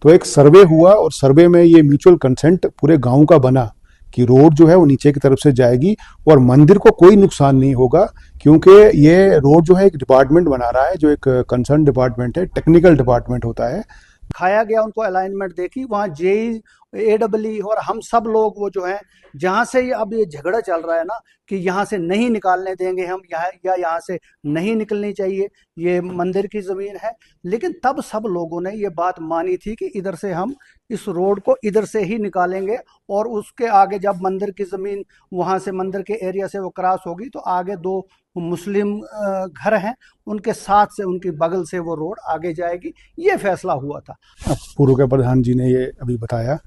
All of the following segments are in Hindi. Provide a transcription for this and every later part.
तो एक सर्वे हुआ और सर्वे में ये म्यूचुअल कंसेंट पूरे गांव का बना कि रोड जो है वो नीचे की तरफ से जाएगी और मंदिर को कोई नुकसान नहीं होगा, क्योंकि ये रोड जो है एक डिपार्टमेंट बना रहा है, जो एक कंसर्न डिपार्टमेंट है, टेक्निकल डिपार्टमेंट होता है। खाया गया, उनको अलाइनमेंट देखी, वहाँ जेई एडब्ल्यू और हम सब लोग वो जो है, जहाँ से ये अब ये झगड़ा चल रहा है ना कि यहाँ से नहीं निकालने देंगे हम, यहाँ या यहाँ से नहीं निकलनी चाहिए, ये मंदिर की ज़मीन है। लेकिन तब सब लोगों ने ये बात मानी थी कि इधर से हम इस रोड को इधर से ही निकालेंगे, और उसके आगे जब मंदिर की ज़मीन वहाँ से मंदिर के एरिया से वो क्रॉस होगी तो आगे दो मुस्लिम घर हैं, उनके साथ से उनकी बगल से वो रोड आगे जाएगी। ये फैसला हुआ था। अब पूर्व के प्रधान जी ने ये अभी बताया,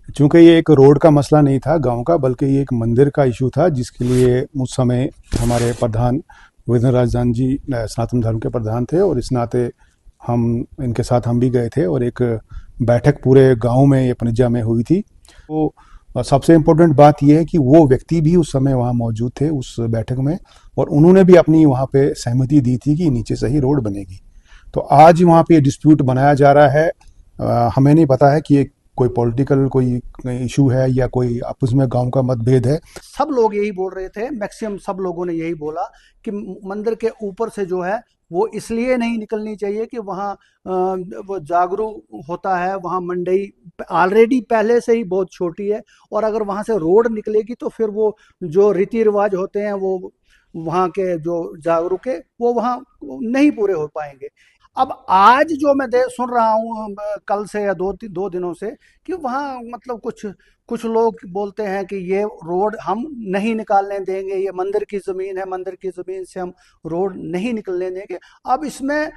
चूंकि ये एक रोड का मसला नहीं था गांव का, बल्कि ये एक मंदिर का इशू था, जिसके लिए उस समय हमारे प्रधान विजेंद्र राजदान जी सनातन धर्म के प्रधान थे, और इस नाते हम इनके साथ हम भी गए थे और एक बैठक पूरे गांव में ये पनिज्जा में हुई थी। तो सबसे इम्पोर्टेंट बात यह है कि वो व्यक्ति भी उस समय वहाँ मौजूद थे उस बैठक में, और उन्होंने भी अपनी वहाँ पे सहमति दी थी कि नीचे से ही रोड बनेगी। तो आज वहाँ पे डिस्प्यूट बनाया जा रहा है। हमें नहीं पता है कि ये कोई पॉलिटिकल कोई इशू है या कोई आपस में गांव का मतभेद है। सब लोग यही बोल रहे थे, मैक्सिमम सब लोगों ने यही बोला कि मंदिर के ऊपर से जो है वो इसलिए नहीं निकलनी चाहिए कि वहाँ वो जागरूक होता है, वहाँ मंडई ऑलरेडी पहले से ही बहुत छोटी है, और अगर वहाँ से रोड निकलेगी तो फिर वो जो रीति रिवाज होते हैं वो वहाँ के जो जागरूक है वो वहाँ नहीं पूरे हो पाएंगे। अब आज जो मैं सुन रहा हूँ कल से या दो दिनों से कि वहाँ मतलब कुछ कुछ लोग बोलते हैं कि ये रोड हम नहीं निकालने देंगे, ये मंदिर की ज़मीन है, मंदिर की ज़मीन से हम रोड नहीं निकलने देंगे। अब इसमें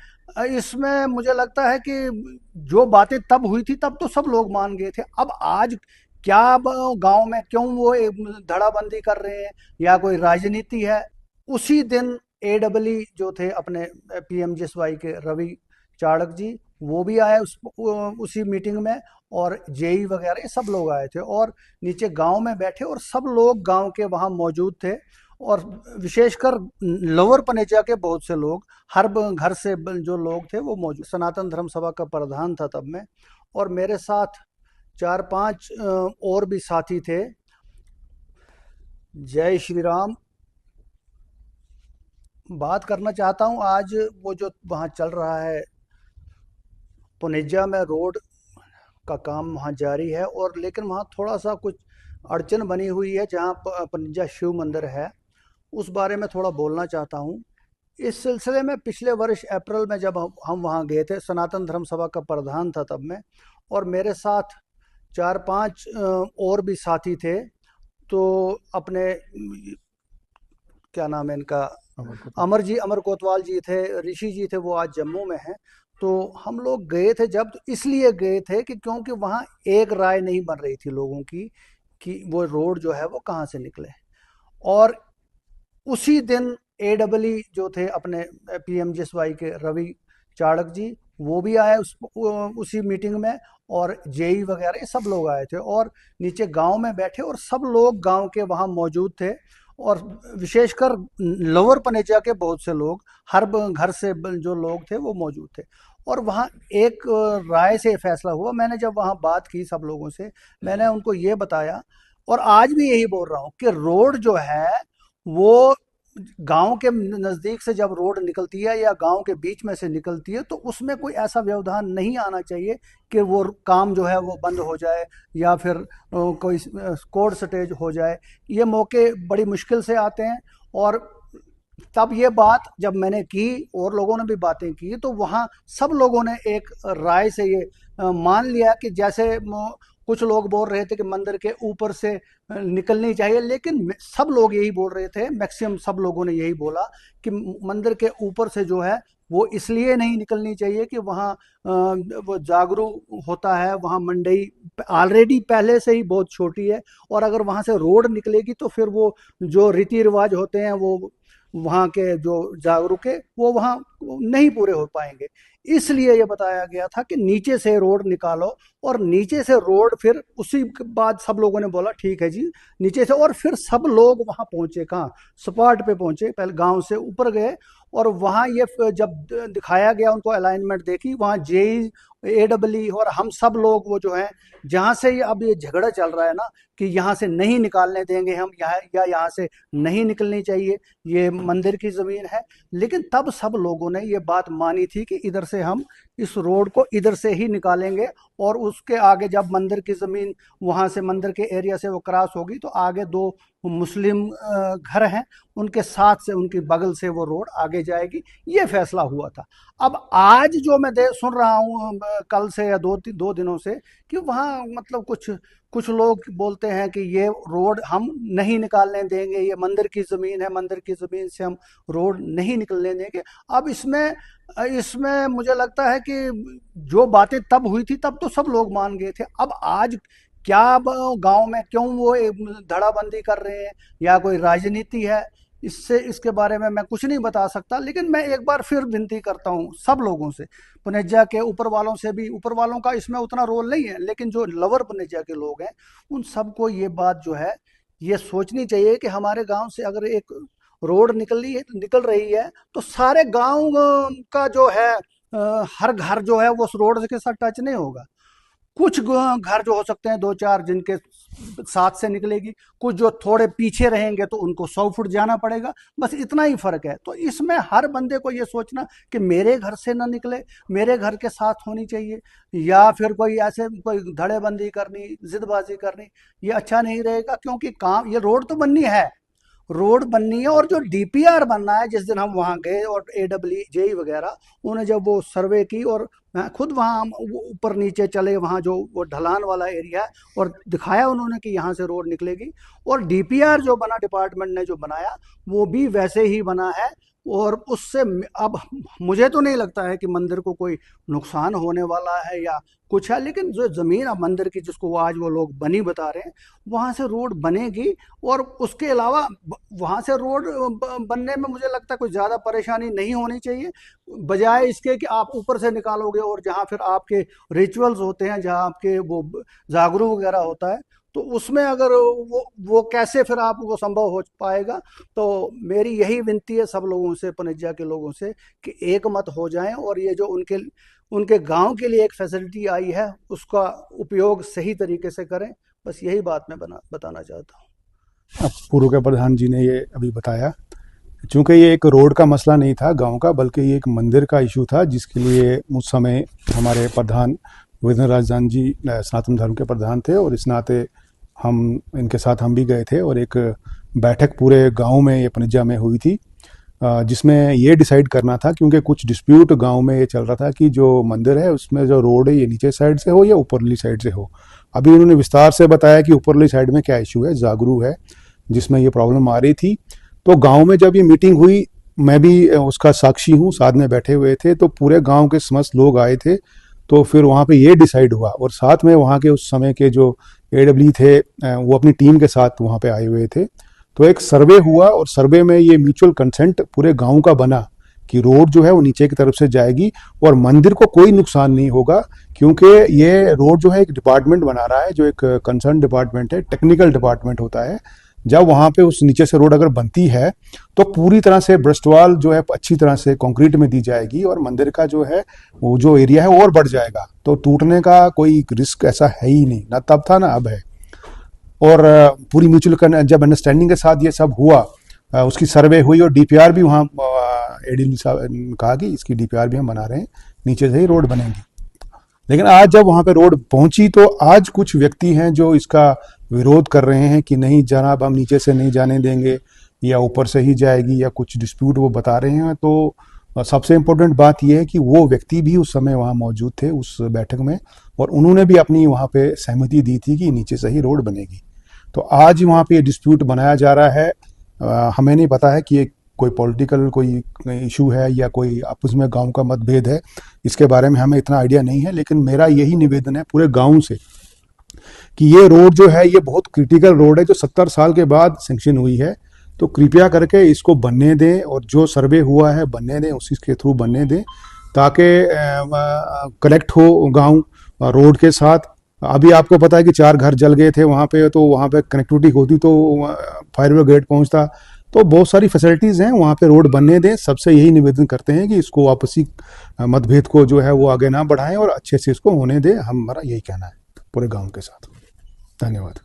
इसमें मुझे लगता है कि जो बातें तब हुई थी तब तो सब लोग मान गए थे। अब आज क्या गांव में क्यों वो धड़ाबंदी कर रहे हैं, या कोई राजनीति है? उसी दिन एडब्ल्यू जो थे अपने पीएमजीएसवाई के रवि चाणक जी, वो भी आए उसी मीटिंग में, और जेई वगैरह ये सब लोग आए थे और नीचे गांव में बैठे, और सब लोग गांव के वहाँ मौजूद थे। और विशेषकर लोअर पनेजा के बहुत से लोग, हर घर से जो लोग थे वो मौजूद। सनातन धर्म सभा का प्रधान था तब मैं, और मेरे साथ चार पांच और भी साथी थे। जय श्री राम। बात करना चाहता हूँ आज वो जो वहाँ चल रहा है पुनेजा में, रोड का काम वहाँ जारी है, और लेकिन वहाँ थोड़ा सा कुछ अड़चन बनी हुई है जहाँ पुनेजा शिव मंदिर है, उस बारे में थोड़ा बोलना चाहता हूँ। इस सिलसिले में पिछले वर्ष अप्रैल में जब हम वहाँ गए थे, सनातन धर्म सभा का प्रधान था तब मैं, और मेरे साथ चार पांच और भी साथी थे। तो अपने क्या नाम है इनका, अमर कोतवाल जी थे, ऋषि जी थे, वो आज जम्मू में हैं। तो हम लोग गए थे जब, तो इसलिए गए थे कि क्योंकि वहाँ एक राय नहीं बन रही थी लोगों की कि वो रोड जो है वो कहाँ से निकले। और उसी दिन एडब्ल्यू जो थे अपने पीएमजीएसवाई के रवि चाणक जी, वो भी आए उसी मीटिंग में, और जेई वगैरह ये सब लोग आए थे और नीचे गांव में बैठे, और सब लोग गांव के वहाँ मौजूद थे। और विशेषकर लोअर पनेजा के बहुत से लोग, हर घर से जो लोग थे वो मौजूद थे। और वहाँ एक राय से फैसला हुआ। मैंने जब वहाँ बात की सब लोगों से, मैंने उनको ये बताया, और आज भी यही बोल रहा हूँ कि रोड जो है वो गांव के नज़दीक से जब रोड निकलती है या गांव के बीच में से निकलती है तो उसमें कोई ऐसा व्यवधान नहीं आना चाहिए कि वो काम जो है वो बंद हो जाए, या फिर कोई कोर्ट स्टेज हो जाए। ये मौके बड़ी मुश्किल से आते हैं। और तब ये बात जब मैंने की और लोगों ने भी बातें की, तो वहाँ सब लोगों ने एक राय से ये मान लिया कि जैसे कुछ लोग बोल रहे थे कि मंदिर के ऊपर से निकलनी चाहिए, लेकिन सब लोग यही बोल रहे थे, मैक्सिमम सब लोगों ने यही बोला कि मंदिर के ऊपर से जो है वो इसलिए नहीं निकलनी चाहिए कि वहाँ वो जागरूक होता है, वहाँ मंडई ऑलरेडी पहले से ही बहुत छोटी है, और अगर वहाँ से रोड निकलेगी तो फिर वो जो रीति रिवाज होते हैं वो वहाँ के जो जागरूक है वो वहाँ नहीं पूरे हो पाएंगे। इसलिए ये बताया गया था कि नीचे से रोड निकालो, और नीचे से रोड फिर उसी के बाद सब लोगों ने बोला ठीक है जी नीचे से, और फिर सब लोग वहां पहुंचे, कहाँ, स्पॉट पे पहुंचे, पहले गांव से ऊपर गए, और वहां ये जब दिखाया गया उनको अलाइनमेंट देखी, वहां जेई एडब्ल्यू और हम सब लोग वो जो है, जहां से ये अब ये झगड़ा चल रहा है ना कि यहाँ से नहीं निकालने देंगे हम, यहाँ या यहाँ से नहीं निकलनी चाहिए, ये मंदिर की ज़मीन है, लेकिन तब सब लोगों ने ये बात मानी थी कि इधर से हम इस रोड को इधर से ही निकालेंगे, और उसके आगे जब मंदिर की ज़मीन वहाँ से मंदिर के एरिया से वो क्रॉस होगी तो आगे दो मुस्लिम घर हैं, उनके साथ से उनकी बगल से वो रोड आगे जाएगी। ये फैसला हुआ था। अब आज जो मैं सुन रहा हूँ कल से या दो दिनों से कि वहाँ मतलब कुछ कुछ लोग बोलते हैं कि ये रोड हम नहीं निकालने देंगे, ये मंदिर की ज़मीन है, मंदिर की ज़मीन से हम रोड नहीं निकलने देंगे। अब इसमें इसमें मुझे लगता है कि जो बातें तब हुई थी तब तो सब लोग मान गए थे। अब आज क्या गांव में क्यों वो धड़ाबंदी कर रहे हैं या कोई राजनीति है, इससे इसके बारे में मैं कुछ नहीं बता सकता। लेकिन मैं एक बार फिर विनती करता हूँ सब लोगों से, पुनेजा के ऊपर वालों से भी, ऊपर वालों का इसमें उतना रोल नहीं है, लेकिन जो लवर पुनेजा के लोग हैं उन सबको ये बात जो है ये सोचनी चाहिए कि हमारे गांव से अगर एक रोड निकल रही है तो सारे गांव का जो है हर घर जो है वो उस रोड के साथ टच नहीं होगा। कुछ घर जो हो सकते हैं दो चार जिनके साथ से निकलेगी, कुछ जो थोड़े पीछे रहेंगे तो उनको 100 फुट जाना पड़ेगा, बस इतना ही फर्क है। तो इसमें हर बंदे को ये सोचना कि मेरे घर से ना निकले, मेरे घर के साथ होनी चाहिए, या फिर कोई ऐसे कोई धड़ेबंदी करनी, जिदबाजी करनी, ये अच्छा नहीं रहेगा। क्योंकि काम ये रोड तो बननी है, रोड बननी है, और जो डीपीआर बनना है, जिस दिन हम वहाँ गए और एडब्ल्यू जेई वगैरह उन्हें जब वो सर्वे की, और मैं खुद वहाँ ऊपर नीचे चले, वहाँ जो वो ढलान वाला एरिया है, और दिखाया उन्होंने कि यहाँ से रोड निकलेगी, और डीपीआर जो बना डिपार्टमेंट ने जो बनाया वो भी वैसे ही बना है। और उससे अब मुझे तो नहीं लगता है कि मंदिर को कोई नुकसान होने वाला है या कुछ है, लेकिन जो ज़मीन अब मंदिर की जिसको आज वो लोग बनी बता रहे हैं, वहाँ से रोड बनेगी, और उसके अलावा वहाँ से रोड बनने में मुझे लगता है कोई ज़्यादा परेशानी नहीं होनी चाहिए, बजाय इसके कि आप ऊपर से निकालोगे और जहाँ फिर आपके रिचुअल्स होते हैं, जहाँ आपके वो जागरू वगैरह होता है, तो उसमें अगर वो कैसे फिर आपको संभव हो पाएगा। तो मेरी यही विनती है सब लोगों से, पनेजा के लोगों से, कि एक मत हो जाएं, और ये जो उनके उनके गांव के लिए एक फैसिलिटी आई है उसका उपयोग सही तरीके से करें। बस यही बात मैं बताना चाहता हूँ। अब पूर्व के प्रधान जी ने ये अभी बताया, चूंकि ये एक रोड का मसला नहीं था गांव का, बल्कि ये एक मंदिर का इशू था, जिसके लिए उस समय हमारे प्रधान विधि राजदान जी सनातन धर्म के प्रधान थे, और इस नाते हम इनके साथ हम भी गए थे, और एक बैठक पूरे गांव में, ये पनिज्जा में हुई थी, जिसमें ये डिसाइड करना था, क्योंकि कुछ डिस्प्यूट गांव में ये चल रहा था कि जो मंदिर है उसमें जो रोड है ये नीचे साइड से हो या ऊपरली साइड से हो। अभी उन्होंने विस्तार से बताया कि ऊपरली साइड में क्या इशू है, जागरू है, जिसमें ये प्रॉब्लम आ रही थी। तो गांव में जब ये मीटिंग हुई, मैं भी उसका साक्षी हूँ, साथ में बैठे हुए थे, तो पूरे गांव के समस्त लोग आए थे। तो फिर वहाँ पे ये डिसाइड हुआ, और साथ में वहाँ के उस समय के जो एडब्ल्यू थे वो अपनी टीम के साथ वहाँ पे आए हुए थे। तो एक सर्वे हुआ, और सर्वे में ये म्यूचुअल कंसेंट पूरे गांव का बना कि रोड जो है वो नीचे की तरफ से जाएगी और मंदिर को कोई नुकसान नहीं होगा, क्योंकि ये रोड जो है एक डिपार्टमेंट बना रहा है, जो एक कंसर्न डिपार्टमेंट है, टेक्निकल डिपार्टमेंट होता है। जब वहाँ पे उस नीचे से रोड अगर बनती है तो पूरी तरह से ब्रस्टवाल जो है अच्छी तरह से कंक्रीट में दी जाएगी, और मंदिर का जो है वो जो एरिया है और बढ़ जाएगा, तो टूटने का कोई रिस्क ऐसा है ही नहीं, ना तब था ना अब है। और पूरी म्यूचुअल जब अंडरस्टैंडिंग के साथ ये सब हुआ, उसकी सर्वे हुई, और डीपीआर भी वहाँ एडीएम साहब ने कहा कि इसकी डीपीआर भी हम बना रहे हैं, नीचे से ही रोड बनेगी। लेकिन आज जब वहाँ पे रोड पहुंची तो आज कुछ व्यक्ति हैं जो इसका विरोध कर रहे हैं कि नहीं जनाब, हम नीचे से नहीं जाने देंगे, या ऊपर से ही जाएगी, या कुछ डिस्प्यूट वो बता रहे हैं। तो सबसे इम्पोर्टेंट बात यह है कि वो व्यक्ति भी उस समय वहाँ मौजूद थे उस बैठक में, और उन्होंने भी अपनी वहाँ पे सहमति दी थी कि नीचे से ही रोड बनेगी। तो आज वहाँ पे डिस्प्यूट बनाया जा रहा है। हमें नहीं पता है कि ये कोई पॉलिटिकल कोई इशू है या कोई आपस में गांव का मतभेद है, इसके बारे में हमें इतना आइडिया नहीं है। लेकिन मेरा यही निवेदन है पूरे गांव से कि ये रोड जो है ये बहुत क्रिटिकल रोड है, जो 70 साल के बाद सेंक्शन हुई है। तो कृपया करके इसको बनने दें, और जो सर्वे हुआ है बनने दें, उसी के थ्रू बनने दें, ताकि कनेक्ट हो गांव रोड के साथ। अभी आपको पता है कि 4 घर जल गए थे वहाँ पे, तो वहाँ पे कनेक्टिविटी होती तो फायर ब्रिगेड पहुँचता। तो बहुत सारी फैसिलिटीज़ हैं वहाँ पे, रोड बनने दें। सबसे यही निवेदन करते हैं कि इसको आपसी मतभेद को जो है वो आगे ना बढ़ाएं और अच्छे से इसको होने दें। हमारा यही कहना है पूरे गांव के साथ। धन्यवाद।